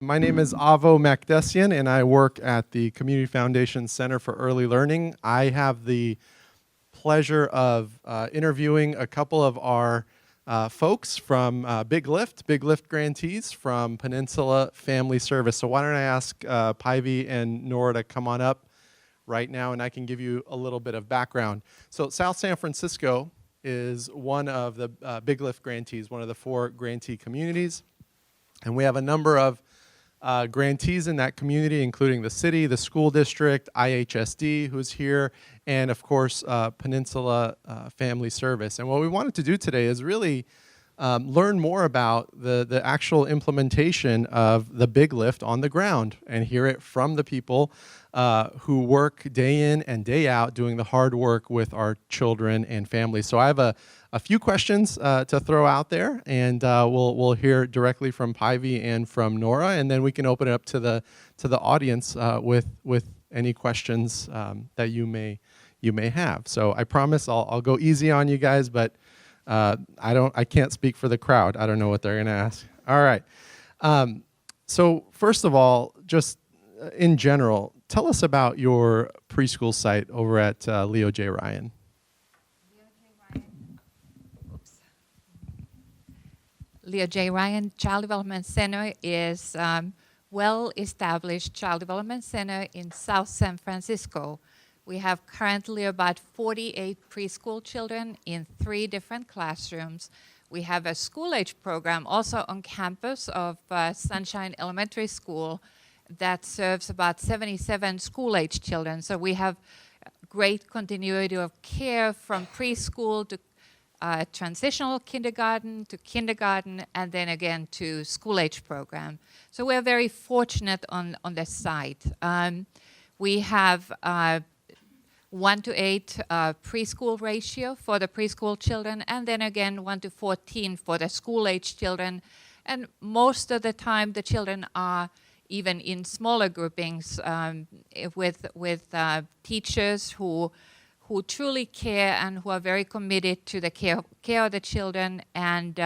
My name is Avo Makdessian, and I work at the Community Foundation Center for Early Learning. I have the pleasure of interviewing a couple of our folks from Big Lift grantees from Peninsula Family Service. So why don't I ask Paivi and Nora to come on up right now, and I can give you a little bit of background. So South San Francisco is one of the Big Lift grantees, one of the 4 grantee communities. And we have a number of grantees in that community, including the city, the school district, IHSD, who's here, and of course, Peninsula Family Service. And what we wanted to do today is really learn more about the actual implementation of the Big Lift on the ground and hear it from the people who work day in and day out doing the hard work with our children and families. So I have a few questions to throw out there, and we'll hear directly from Paivi and from Nora, and then we can open it up to the audience with any questions that you may have. So I promise I'll go easy on you guys, but I can't speak for the crowd. I don't know what they're going to ask. All right. So first of all, just in general, tell us about your preschool site over at Leo J. Ryan. Leo J. Ryan Child Development Center is well-established child development center in South San Francisco. We have currently about 48 preschool children in 3 different classrooms. We have a school-age program also on campus of Sunshine Elementary School that serves about 77 school-age children. So we have great continuity of care from preschool to transitional kindergarten to kindergarten, and then again to school-age program. So we're very fortunate on this site. We have 1 to 8 preschool ratio for the preschool children, and then again 1 to 14 for the school-age children. And most of the time the children are even in smaller groupings with teachers who truly care and who are very committed to the care of the children. And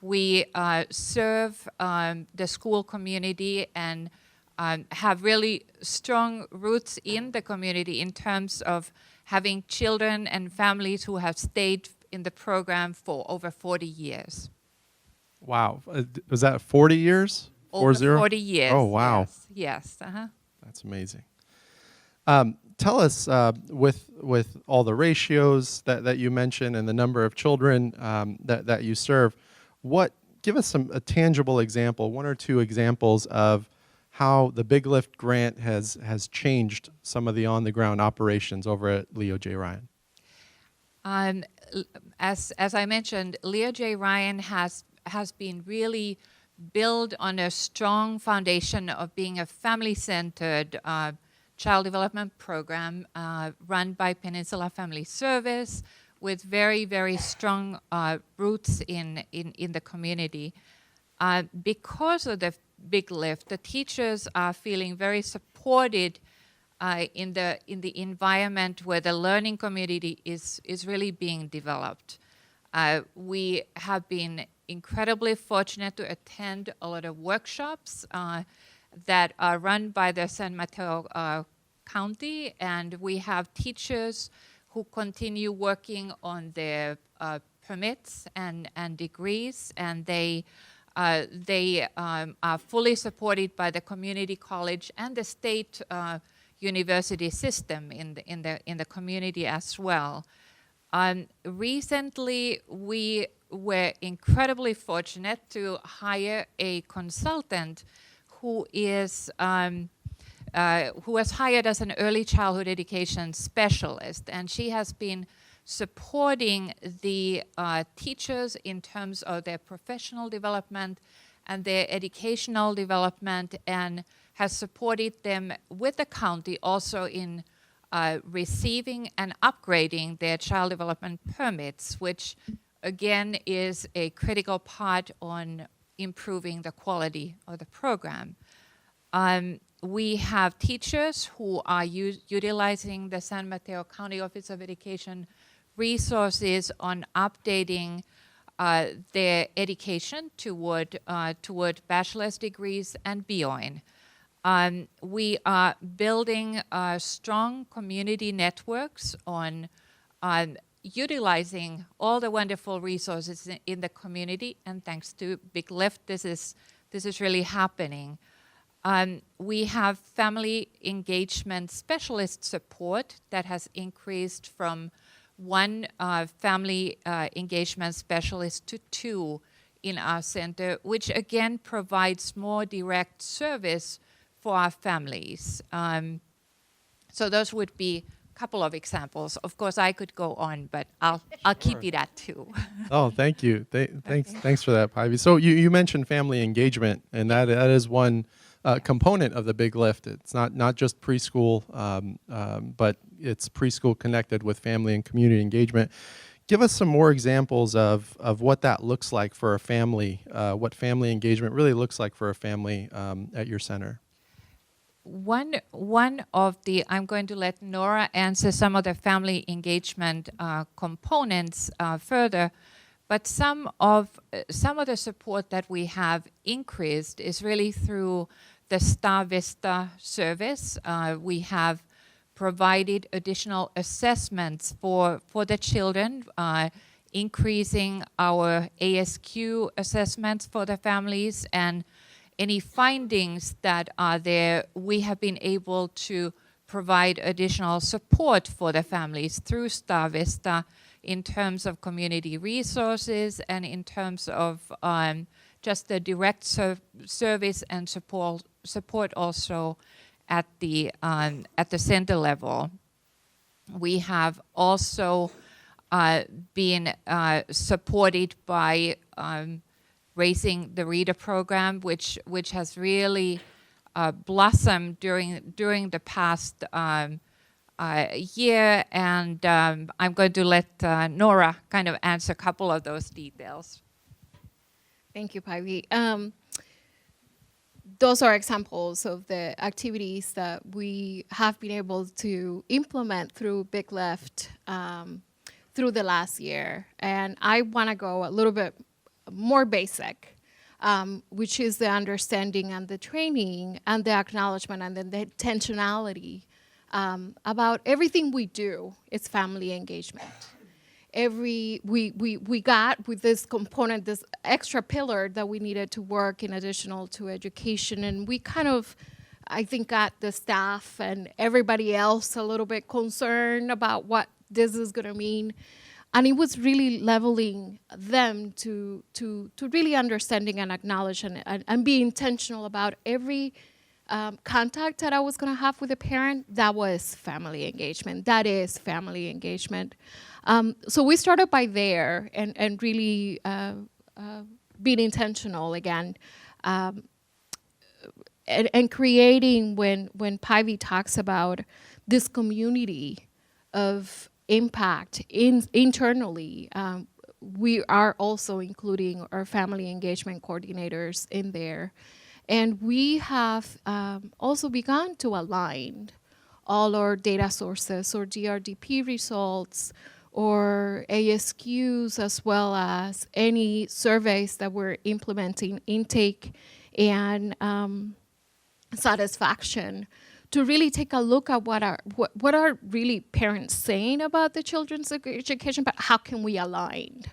we serve the school community and have really strong roots in the community in terms of having children and families who have stayed in the program for over 40 years. Wow. Was that 40 years? Over 40 years. Oh, wow. Yes. Uh-huh. That's amazing. Tell us, with all the ratios that you mentioned and the number of children that you serve, give us a tangible example, 1 or 2 examples of how the Big Lift grant has changed some of the on-the-ground operations over at Leo J. Ryan. As I mentioned, Leo J. Ryan has been really built on a strong foundation of being a family-centered child development program run by Peninsula Family Service with very, very strong roots in the community. Because of the Big Lift, the teachers are feeling very supported in the environment where the learning community is really being developed. We have been incredibly fortunate to attend a lot of workshops that are run by the San Mateo County, and we have teachers who continue working on their permits and degrees, and they are fully supported by the community college and the state university system in the community as well. Recently, we were incredibly fortunate to hire a consultant who was hired as an early childhood education specialist, and she has been supporting the teachers in terms of their professional development and their educational development, and has supported them with the county also in receiving and upgrading their child development permits, which again is a critical part on improving the quality of the program. We have teachers who are utilizing the San Mateo County Office of Education resources on updating their education toward bachelor's degrees and beyond. We are building strong community networks on utilizing all the wonderful resources in the community, and thanks to Big Lift, this is really happening. We have family engagement specialist support that has increased from one family engagement specialist to 2 in our center, which again provides more direct service for our families. So those would be a couple of examples. Of course, I could go on, but I'll keep it at 2. Oh, thank you. Thanks for that, Paivi. So you mentioned family engagement, and that is one component of the Big Lift. It's not just preschool, but it's preschool connected with family and community engagement. Give us some more examples of what that looks like for a family, what family engagement really looks like for a family at your center. One of the, I'm going to let Nora answer some of the family engagement components further, but some of the support that we have increased is really through the Star Vista service. We have provided additional assessments for the children, increasing our ASQ assessments for the families, and any findings that are there, we have been able to provide additional support for the families through Star Vista in terms of community resources and in terms of just the direct service and support also at the center level. We have also been supported by Raising the Reader program, which has really blossomed during the past year, and I'm going to let Nora kind of answer a couple of those details. Thank you, Paivi. Those are examples of the activities that we have been able to implement through Big Lift through the last year. And I want to go a little bit more basic, which is the understanding and the training and the acknowledgement and then the intentionality about everything we do. It's family engagement. We got with this component, this extra pillar that we needed to work in additional to education, and we kind of, I think, got the staff and everybody else a little bit concerned about what this is going to mean. And it was really leveling them to really understanding and acknowledge and be intentional about every contact that I was going to have with a parent. That was family engagement. That is family engagement. So we started by there and really being intentional again. And creating, when Paivi talks about this community of impact internally, we are also including our family engagement coordinators in there. And we have also begun to align all our data sources or GRDP results or ASQs, as well as any surveys that we're implementing, intake and satisfaction, to really take a look at what are really parents saying about the children's education, but how can we align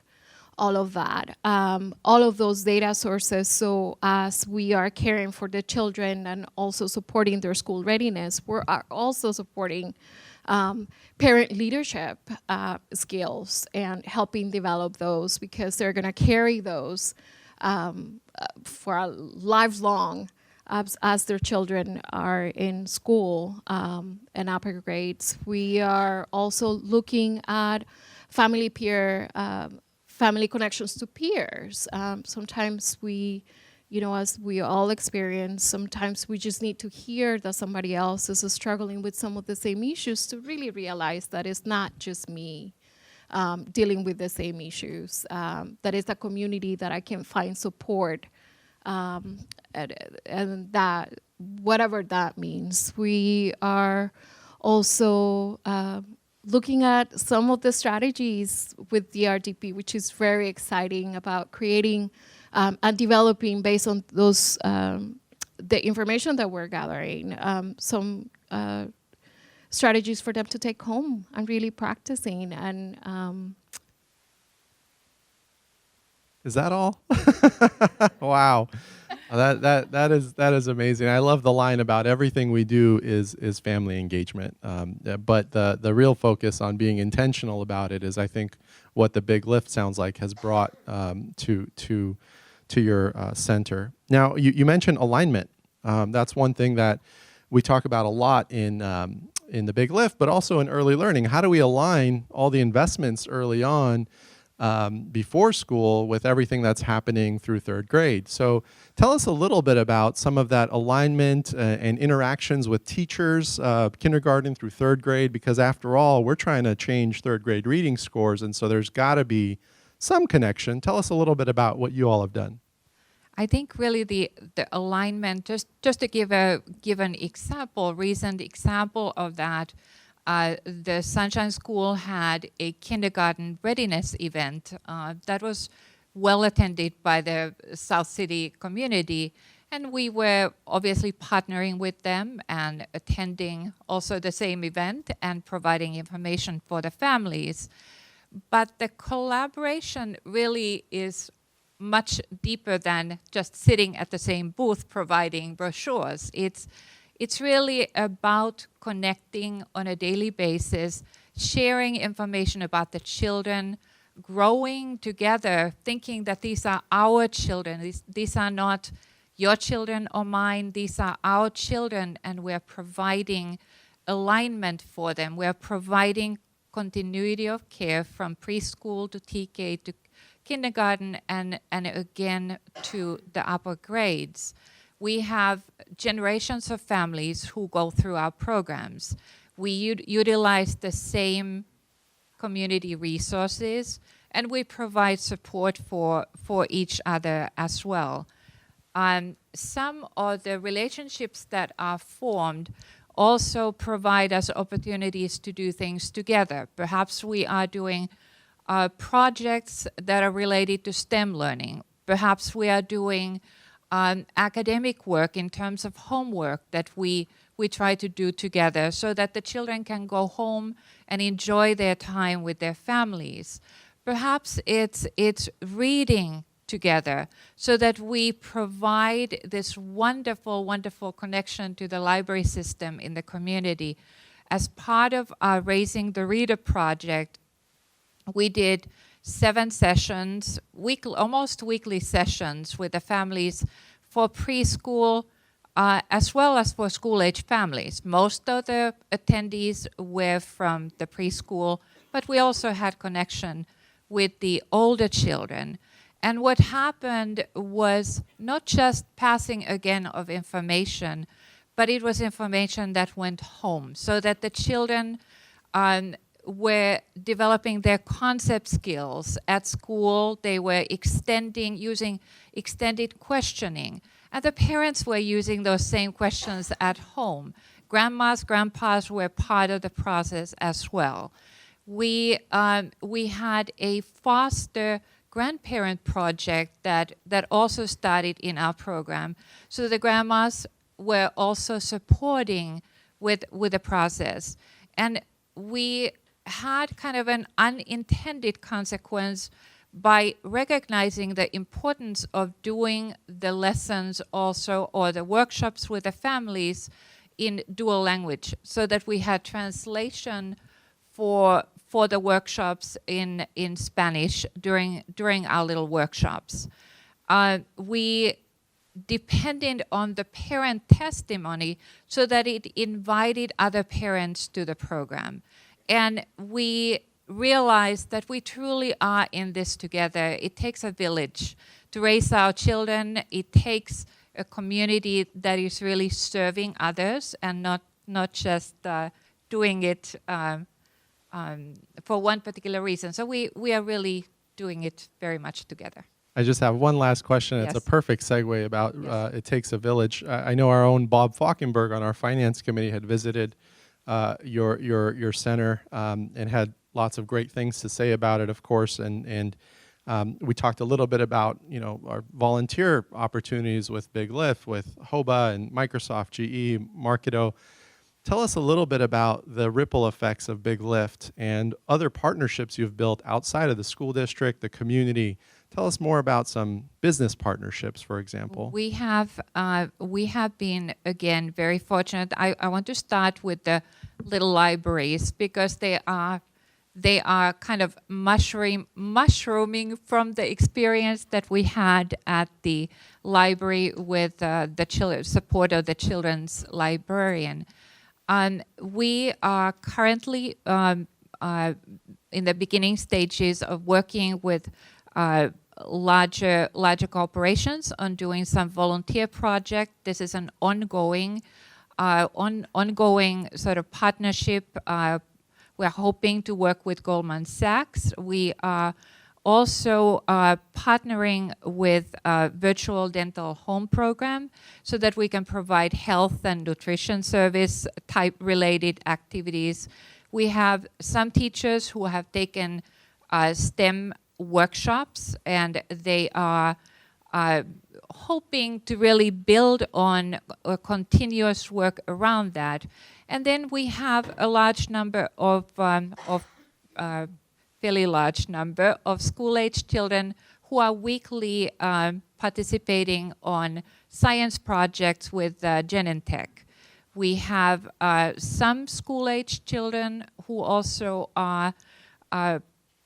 all of that, all of those data sources, so as we are caring for the children and also supporting their school readiness, we're also supporting parent leadership skills and helping develop those, because they're gonna carry those for a lifelong as their children are in school and upper grades. We are also looking at family peer, family connections to peers. Sometimes we, as we all experience, sometimes we just need to hear that somebody else is struggling with some of the same issues to really realize that it's not just me dealing with the same issues, that it's a community that I can find support, and that, whatever that means. We are also looking at some of the strategies with DRDP, which is very exciting about creating and developing based on those the information that we're gathering, some strategies for them to take home and really practicing. And Is that all? Wow. That is amazing. I love the line about everything we do is family engagement. But the real focus on being intentional about it is, I think, what the Big Lift sounds like has brought to your center. Now, you mentioned alignment. That's one thing that we talk about a lot in the Big Lift, but also in early learning. How do we align all the investments early on before school with everything that's happening through third grade? So tell us a little bit about some of that alignment and interactions with teachers, kindergarten through third grade, because after all, we're trying to change third grade reading scores, and so there's got to be some connection. Tell us a little bit about what you all have done. I think really the alignment, just to give an example, recent example of that, the Sunshine School had a kindergarten readiness event that was well attended by the South City community, and we were obviously partnering with them and attending also the same event and providing information for the families. But the collaboration really is much deeper than just sitting at the same booth providing brochures. It's really about connecting on a daily basis, sharing information about the children, growing together, thinking that these are our children. These are not your children or mine. These are our children, and we're providing alignment for them. We're providing continuity of care from preschool to TK to kindergarten and again to the upper grades. We have generations of families who go through our programs. We utilize the same community resources, and we provide support for each other as well. Some of the relationships that are formed also provide us opportunities to do things together. Perhaps we are doing projects that are related to STEM learning. Perhaps we are doing academic work in terms of homework that we try to do together so that the children can go home and enjoy their time with their families. Perhaps it's reading together so that we provide this wonderful, wonderful connection to the library system in the community. As part of our Raising the Reader project, we did 7 sessions, almost weekly sessions with the families for preschool as well as for school-age families. Most of the attendees were from the preschool, but we also had connection with the older children. And what happened was not just passing again of information, but it was information that went home so that the children were developing their concept skills at school. They were using extended questioning. And the parents were using those same questions at home. Grandmas, grandpas were part of the process as well. We had a foster grandparent project that also started in our program. So the grandmas were also supporting with the process. And we had kind of an unintended consequence by recognizing the importance of doing the lessons also or the workshops with the families in dual language so that we had translation for the workshops in Spanish during our little workshops. We depended on the parent testimony so that it invited other parents to the program. And we realized that we truly are in this together. It takes a village to raise our children. It takes a community that is really serving others and not just doing it for one particular reason. So we are really doing it very much together. I just have one last question. Yes. It's a perfect segue about it takes a village. I know our own Bob Falkenberg on our finance committee had visited your center and had lots of great things to say about it, of course. And we talked a little bit about our volunteer opportunities with Big Lift, with HOBA and Microsoft, GE, Marketo. Tell us a little bit about the ripple effects of Big Lift and other partnerships you've built outside of the school district, the community. Tell us more about some business partnerships, for example. We have been, again, very fortunate. I want to start with the little libraries because they are kind of mushrooming from the experience that we had at the library with the support of the children's librarian. We are currently in the beginning stages of working with larger corporations on doing some volunteer project. This is an ongoing sort of partnership. We're hoping to work with Goldman Sachs. We are also partnering with a virtual dental home program so that we can provide health and nutrition service type related activities. We have some teachers who have taken STEM workshops, and they are hoping to really build on a continuous work around that. And then we have a large number of fairly large number of school-age children who are weekly participating on science projects with Genentech. We have some school-age children who also are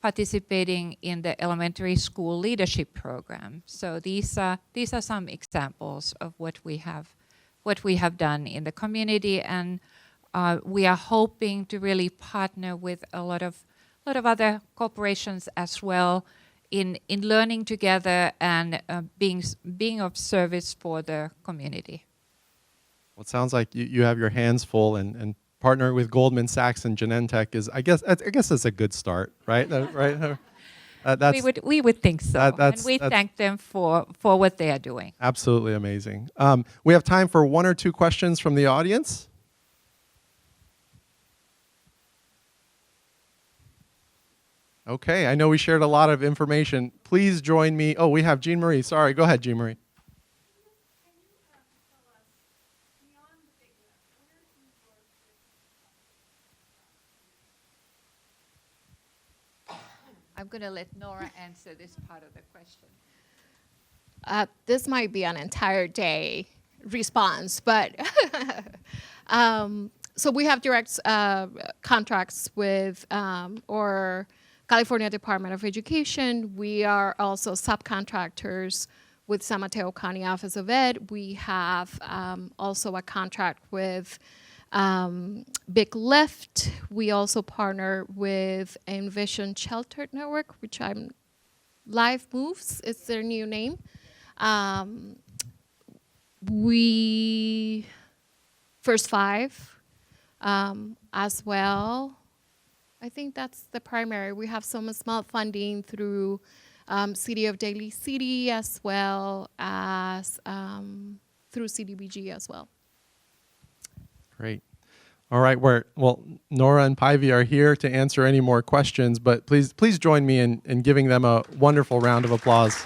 participating in the elementary school leadership program. So these are some examples of what we have done in the community, and we are hoping to really partner with a lot of other corporations as well in learning together and being of service for the community. Well, it sounds like you have your hands full, and partnering with Goldman Sachs and Genentech is, I guess that's a good start, right? Right? We would think so, and we thank them for what they are doing. Absolutely amazing. We have time for one or two questions from the audience. Okay, I know we shared a lot of information. Please join me. Oh, we have Jean Marie. Sorry, go ahead, Jean Marie. I'm going to let Nora answer this part of the question. This might be an entire day response, but so we have direct contracts with or California Department of Education. We are also subcontractors with San Mateo County Office of Ed. We have also a contract with Big Lift. We also partner with Envision Sheltered Network, which Live Moves is their new name. We First Five as well. I think that's the primary. We have some small funding through City of Daly City as well as through CDBG as well. Great. All right. Well, Nora and Paivi are here to answer any more questions, but please join me in giving them a wonderful round of applause.